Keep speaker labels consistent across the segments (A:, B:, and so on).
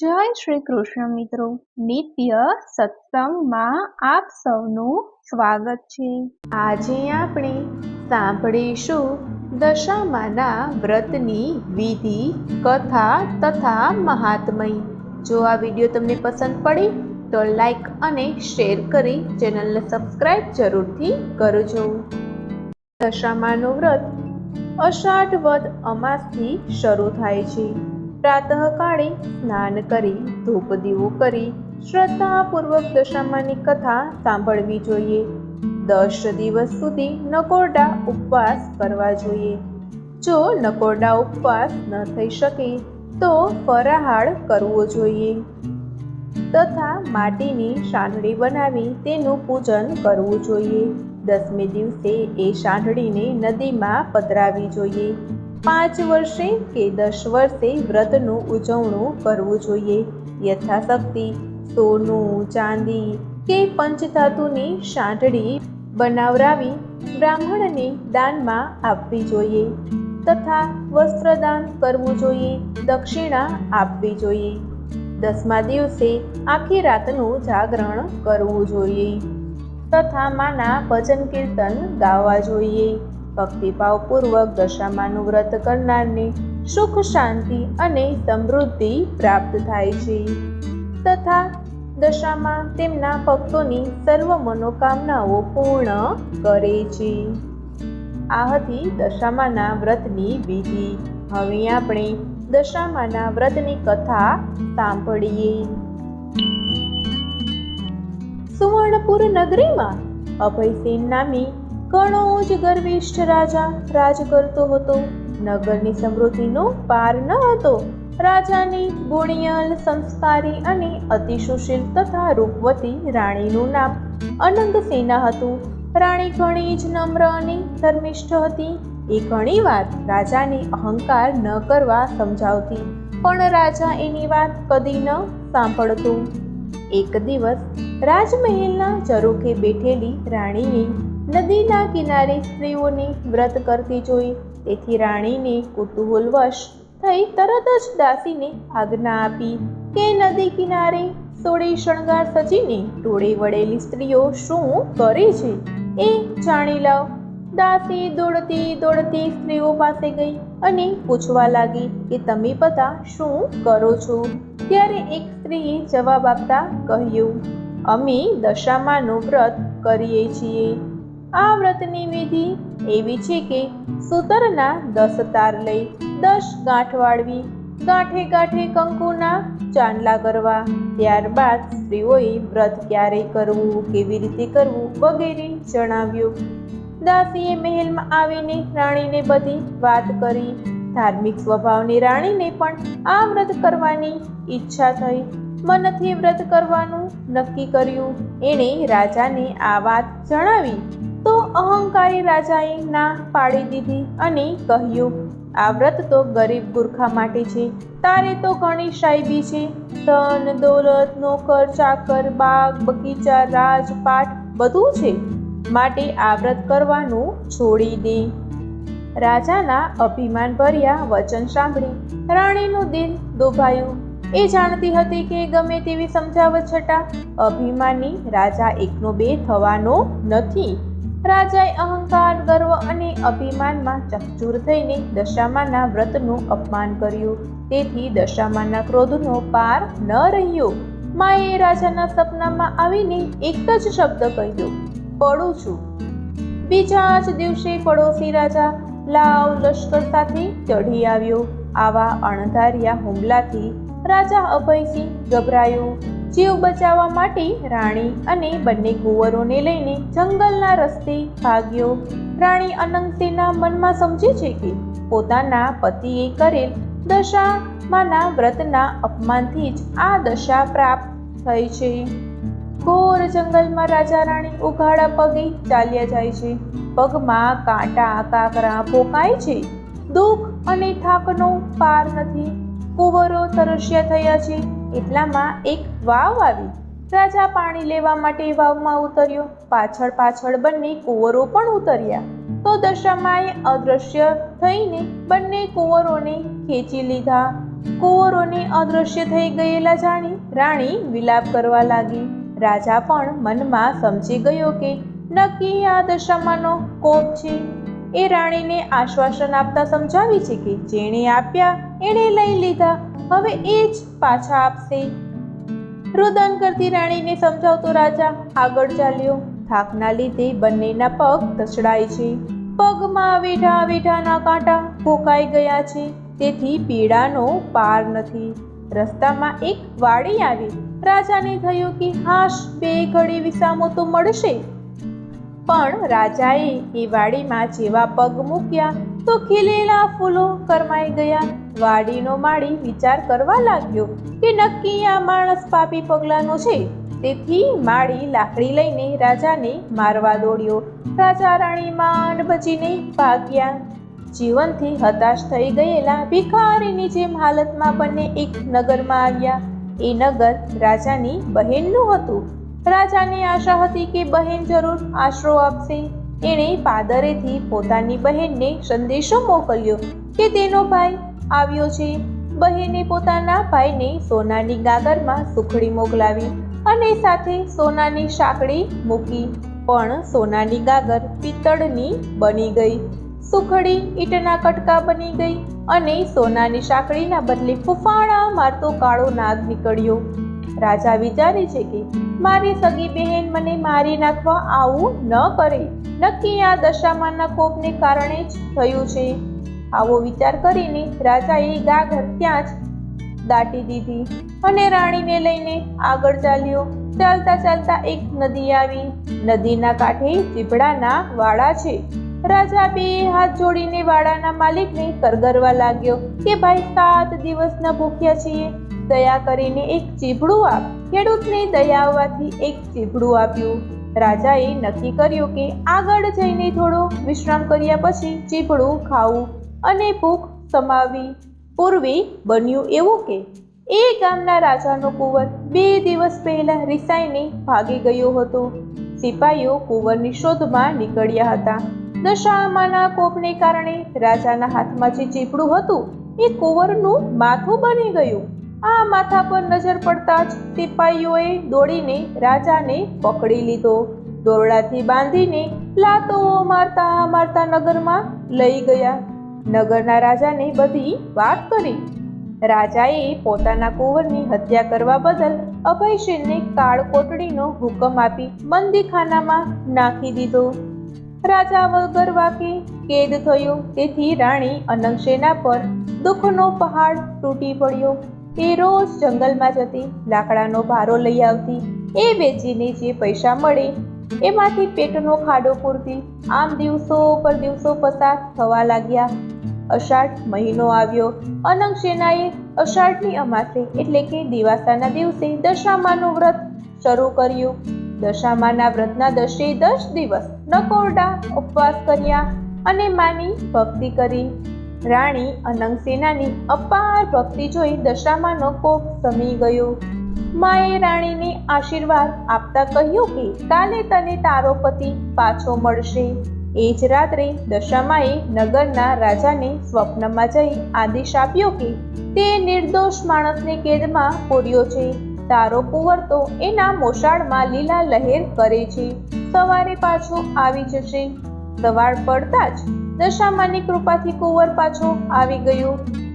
A: જય શ્રી કૃષ્ણ મિત્રો, નિત્ય સત્સંગમાં આપ સૌનું સ્વાગત છે।
B: આજે આપણે સાંભળીશું દશામાના વ્રતની વિધિ, કથા તથા મહાત્મય। જો આ વિડીયો તમને પસંદ પડે તો લાઈક અને શેર કરી ચેનલને સબસ્ક્રાઇબ જરૂરથી કરજો। દશામાનું વ્રત અષાઢ વદ અમાસથી શરૂ થાય છે। પ્રાતઃકાળે સ્નાન કરી ધૂપ દીવો કરી શ્રદ્ધાપૂર્વક દશામાની કથા સાંભળવી જોઈએ। 10 દિવસ સુધી નકોરડા ઉપવાસ કરવા જોઈએ। જો નકોરડા ઉપવાસ ન થઈ શકે તો ફરાહાળ કરવો જોઈએ તથા માટીની સાંઢળી બનાવી તેનું પૂજન કરવું જોઈએ। 10મે દિવસે એ સાંઢળીને નદીમાં પધરાવી જોઈએ। 5 વર્ષે કે 10 વર્ષે વ્રતનું ઉજવણું કરવું જોઈએ। યથાશક્તિ સોનું, ચાંદી કે પંચધાતુની સાંઢળી બનાવરાવી બ્રાહ્મણને દાનમાં આપવી જોઈએ તથા વસ્ત્રદાન કરવું જોઈએ, દક્ષિણા આપવી જોઈએ। 10મા દિવસે આખી રાતનું જાગરણ કરવું જોઈએ તથા માના ભજન કીર્તન ગાવા જોઈએ। ભક્તિભાવપૂર્વક દશામાનું વ્રત કરનારને સુખ, શાંતિ અને સમૃદ્ધિ પ્રાપ્ત થાય છે તથા દશામાં તેમના ભક્તોની સર્વ મનોકામનાઓ પૂર્ણ કરે છે। આ હતી દશામાના વ્રતની વિધિ। હવે આપણે દશામાના વ્રતની કથા સાંભળીએ। સુવર્ણપુર નગરીમાં અભયસેન નામી ઘણો જ ગર્વિષ્ઠ રાજા રાજ કરતો હતો। નગરની સમૃદ્ધિનો પાર ન હતો। રાજાની ગુણિયલ, સંસ્કારી અને અતિ સુશીલ તથા રૂપવતી રાણીનું નામ અનંગસેના હતું। રાણી ઘણી જ નમ્ર અને ધર્મિષ્ઠ હતી। એ ઘણીવાર રાજાને અહંકાર ન કરવા સમજાવતી, પણ રાજા એની વાત કદી ન સાંભળતો। એક દિવસ રાજમહેલના ઝરૂખે બેઠેલી રાણીએ નદીના કિનારે સ્ત્રીઓને વ્રત કરતી જોઈ। તેથી રાણીને કુતૂહલવશ થઈ તરત જ દાસીને આજ્ઞા આપી કે નદી કિનારે સોળે શણગાર સજીને ટોળે વળેલી સ્ત્રીઓ શું કરે છે એ જાણી લાવ। દાસી દોડતી દોડતી સ્ત્રીઓ પાસે ગઈ અને પૂછવા લાગી કે તમે બધા શું કરો છો? ત્યારે એક સ્ત્રીએ જવાબ આપતા કહ્યું, અમે દશામાનું વ્રત કરીએ છીએ। આ વ્રતની વિધિ એવી છે કે સૂતરના 10 તાર લઈ 10 ગાંઠ વાળવી, ગાંઠે ગાંઠે કંકુના ચાંદલા કરવા। ત્યારબાદ સ્ત્રીઓએ વ્રત ક્યારે કરવું, કેવી રીતે કરવું વગેરે જણાવ્યું। દાસીએ મહેલમાં આવીને રાણીને બધી વાત કરી। ધાર્મિક સ્વભાવની રાણીને પણ આ વ્રત કરવાની ઈચ્છા થઈ। મનથી વ્રત કરવાનું નક્કી કર્યું। એણે રાજાને આ વાત જણાવી તો અહંકારી રાજાએ ના પાડી દીધી અને કહ્યું, આ વ્રત તો ગરીબ ગુરખા માટે છે। તારે તો ઘણી સાહેબી છે, ધન દોલત, નોકર ચાકર, બાગ બગીચા, રાજપાટ બધું છે, માટે આ વ્રત કરવાનું છોડી દે। રાજાના અભિમાન ભર્યા વચન સાંભળી રાણીનું દિલ દુભાયું। એ જાણતી હતી કે ગમે તેવી સમજાવટ છતાં અભિમાની રાજા એકનો બે થવાનો નથી। રાજાએ અહંકાર, ગર્વ અને અભિમાનમાં ચકચૂર થઈને દશામાના વ્રતનું અપમાન કર્યું। તેથી દશામાના ક્રોધનો પાર ન રહ્યો। માએ રાજાના સપનામાં આવીને એક જ શબ્દ કહ્યો, પડું છું। બીજા જ દિવસે પડોશી રાજા લાવ લશ્કર સાથે ચઢી આવ્યો। આવા અણધાર્યા હુમલાથી રાજા અભયસિંહ ગભરાયો। જીવ બચાવવા માટે રાણી અને બંને કુંવરોને લઈને જંગલના રસ્તે ભાગ્યો। રાણી અનંગસેના મનમાં સમજે છે કે પોતાના પતિએ કરેલ દશામાના વ્રતના અપમાનથી જ આ દશા પ્રાપ્ત થઈ છે। ઘોર જંગલમાં રાજા રાણી ઉઘાડા પગે ચાલ્યા જાય છે। પગમાં કાંટા કાંકરા ભોંકાય છે। દુઃખ અને થાકનો પાર નથી। કુંવરો તરસ્યા થયા છે। એટલામાં એક વાવ આવી। રાજા પાણી લેવા માટે વાવમાં ઉતર્યો। પાછળ પાછળ બંને કુંવરો પણ ઉતર્યા તો દશામાએ અદૃશ્ય થઈને બંને કુંવરોને ખેંચી લીધા। કુંવરોને અદૃશ્ય થઈ ગયેલા જાણી રાણી વિલાપ કરવા લાગી. રાજા પણ મનમાં સમજી ગયો કે નક્કી આ દશામાંનો કોપ છે. એ રાણીને આશ્વાસન આપતા સમજાવી છે કે જેણે આપ્યા એણે લઈ લીધા, હવે એ જ પાછા આપશે. રુદન કરતી રાણીને સમજાવતો રાજા આગળ ચાલ્યો. થાકના લીધે બંનેના પગ તછડાય છે. પગમાં વેઢા વેઢાના કાંટા ભોકાઈ ગયા છે, તેથી પીડાનો પાર નથી. રસ્તામાં એક વાડી આવી. રાજાને થયું કે હાશ, બે ઘડી વિસામો તો મળશે. પણ રાજાએ એ વાડીમાં જેવા પગ મૂક્યા તો ખીલેલા ફૂલો કરમાઈ ગયા. વાડીનો માળી વિચાર કરવા લાગ્યો કે નક્કી આ માણસ પાપી પગલાનો છે. તેથી માળી લાકડી લઈને રાજાને મારવા દોડ્યો. રાજા રાણી માંડ બચીને ભાગ્યા. જીવનથી હતાશ થઈ ગયેલા ભિખારીની જેમ હાલતમાં બંને એક નગરમાં આવ્યા. એ નગર રાજાની બહેનનું હતું. રાજાને આશા હતી કે બહેન જરૂર આશરો આપશે. એણે પાદરેથી પોતાની બહેનને સંદેશો મોકલ્યો કે તેનો ભાઈ આવ્યો છે. બહેને પોતાના ભાઈને સોનાની ગાગરમાં સુખડી મોકલાવી અને સાથે સોનાની સાંકળી મૂકી. પણ સોનાની ગાગર પિત્તળની બની ગઈ, સુખડી ઈંટના કટકા બની ગઈ અને સોનાની સાંકળીના બદલે ફૂફાડા મારતો કાળો નાગ નીકળ્યો. રાજા વિચારે છે કે મારી સગી બહેન મને મારી નાખવા આવું ન કરે. નક્કી આ દશામાંના કોપને કારણે જ થયું છે. આવો વિચાર કરીને રાજાએ ગાગર ત્યાં જ દાટી દીધી અને રાણીને લઈને આગળ ચાલ્યો. ચાલતા ચાલતા એક નદી આવી. નદીના કાંઠે ચીભડાના વાડા છે. રાજા બે હાથ જોડીને વાડાના માલિકને કરગરવા લાગ્યો કે ભાઈ, 7 દિવસના ભૂખ્યા છીએ, દયા કરીને એક ચીભડું આપ. ખેડૂતને દયા આવવાથી એક ચીભડું આપ્યું. રાજાએ નક્કી કર્યું કે આગળ જઈને થોડો વિશ્રામ કર્યા પછી ચીભડું ખાવું અને ભૂખ સમાવવી. પૂર્વે બન્યું એવું કે એ ગામના રાજાનો કુંવર 2 દિવસ પહેલા રિસાઈને ભાગી ગયો હતો. સિપાહીઓ કુંવરની શોધમાં નીકળ્યા હતા. દશામાના કોપને કારણે રાજાના હાથમાં જે ચીપડું હતું એ કુંવરનું માથું બની ગયું. આ માથા પર નજર પડતા જ સિપાહીઓએ દોડીને રાજાને પકડી લીધો. દોરડાથી બાંધીને લાતો મારતા મારતા નગરમાં લઈ ગયા. નગરના રાજાને બધી વાત કરી. રાજાએ પોતાના કુંવરની હત્યા કરવા બદલ અભયસિંહને કાળ કોટડીનો હુકમ આપી બંદીખાનામાં નાખી દીધો. રાજા વગર વાકે કેદ થયો. તેથી રાણી અનંગસેના પર દુઃખનો પહાડ તૂટી પડ્યો. એ રોજ જંગલમાં જતી, લાકડાનો ભારો લઈ આવતી. એ વેચીને જે પૈસા મળે એમાંથી પેટનો ખાડો પૂરતી. આમ દિવસો પર દિવસો પસાર થવા લાગ્યા. અષાઢ મહિનો આવ્યો. અનંગસેનાએ અષાઢની અમાસે એટલે કે દિવાસાના દિવસે દશામાનું વ્રત શરૂ કર્યું. દશામાના વ્રતના 10 દિવસ નકોરડા ઉપવાસ કર્યા અને માની ભક્તિ કરી. રાણી અનંગસેનાની અપાર ભક્તિ જોઈ દશામાનો કોપ શમી ગયો. માએ રાણીને આશીર્વાદ આપતા કહ્યું કે કાલે તને તારો પતિ પાછો મળશે. એ જ રાત્રે દશામાએ નગરના રાજાને સ્વપ્નમાં જઈ આદેશ આપ્યો કે તે નિર્દોષ માણસને કેદમાં પૂર્યો છે. તારો કુંવર તો એના મોસાળમાં લીલા લહેર કરે છે, સવારે પાછો આવી જશે. સવાર પડતા જ દશામાની કૃપાથી કુંવર પાછો આવી ગયો.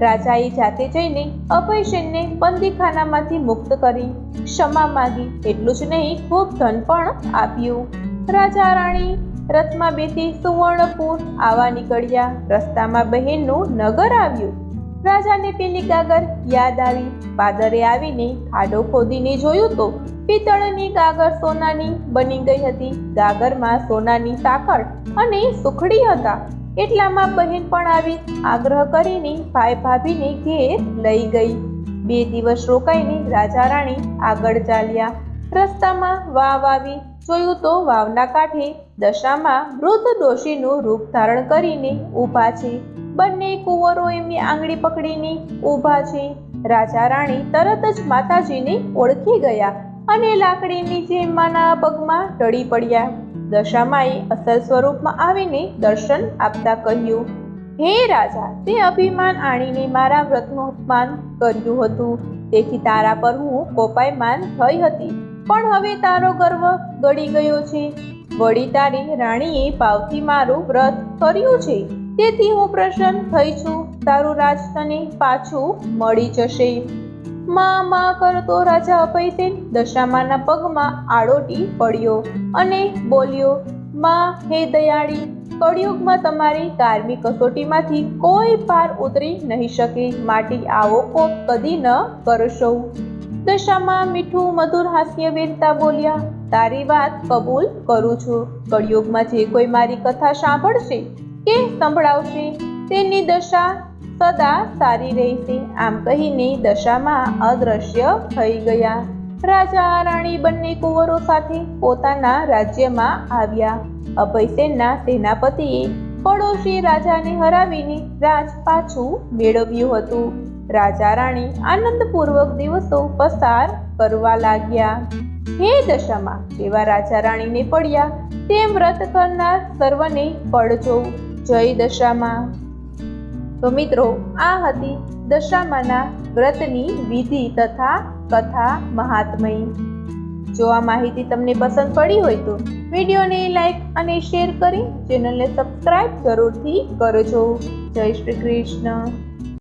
B: રાજાએ જાતે જઈને અભયસિંહને બંદીખાનામાંથી મુક્ત કરી ક્ષમા માંગી. એટલું જ નહીં, ખૂબ ધન પણ આપ્યું. રાજા રાણી રથમાં બેસી સુવર્ણપુર આવવા નીકળ્યા. રસ્તામાં બહેનનું નગર આવ્યું. રાજાને પેલી ગાગર યાદ આવી. પાદરે આવીને ખાડો ખોદીને જોયું તો પિત્તળની ગાગર સોનાની બની ગઈ હતી. ગાગરમાં સોનાની સાંકળ અને સુખડી હતા. એટલામાં બહેન પણ આવી આગ્રહ કરીને ભાઈ ભાભીને ઘેર લઈ ગઈ. 2 દિવસ રોકાઈને રાજા રાણી આગળ ચાલ્યા. રસ્તામાં વાવ આવી. જોયું તો વાવના કાંઠે દશામાં વૃદ્ધ ડોશીનું રૂપ ધારણ કરીને ઊભા છે. બંને કુંવરો એમની આંગળી પકડીને ઊભા છે. રાજા રાણી તરત જ માતાજીને ઓળખી ગયા અને લાકડીની જેમ માના પગમાં ઢળી પડ્યા. દશામાએ અસલ સ્વરૂપમાં આવીને દર્શન આપતા કહ્યું, હે રાજા, તે અભિમાન આણીને મારા વ્રતનું અપમાન કર્યું હતું, તેથી તારા પર હું કોપાયમાન થઈ હતી. પણ હવે તારો ગર્વ ગળી ગયો છે. વળી તારી રાણીએ ભાવથી મારું વ્રત કર્યું છે, તેથી હું પ્રસન્ન થઈ છું. તારું રાજ તને પાછું મળી જશે. માં કરતો રાજા અભયસેન દશામાના પગમાં આડોટી પડ્યો અને બોલ્યો, માં, હે દયાળી, કળિયુગમાં તમારી ધાર્મિક કસોટીમાંથી કોઈ પાર ઉતરી નહીં શકે, માટે આવો કોપ કદી ન કરશો. દશામાં મીઠું મધુર હાસ્ય વેરતા બોલ્યા, તારી વાત કબૂલ કરું છું. કળિયુગમાં જે કોઈ મારી કથા સાંભળશે કે સંભળાવશે તેની દશા સદા સારી રહેશે. આમ કહીને દશામાં અદ્રશ્ય થઈ ગયા. રાજા રાણી બંને કુંવરો સાથે પોતાના રાજ્યમાં આવ્યા. અભયસેનના સેનાપતિએ પડોશી રાજાને હરાવીને રાજ પાછું મેળવ્યું હતું. રાજા રાણી આનંદપૂર્વક દિવસો પસાર કરવા લાગ્યા. હે દશામાં, જેવા રાજા રાણીને પડ્યા તેમ વ્રત કરનાર સર્વને પડજો. જય દશામાં. તો મિત્રો, આ હતી દશામાના વ્રતની વિધિ તથા કથા મહાત્મય. જો આ માહિતી તમને પસંદ પડી હોય તો વિડીયોને લાઈક અને શેર કરી ચેનલને સબસ્ક્રાઇબ જરૂરથી કરજો. જય શ્રી કૃષ્ણ.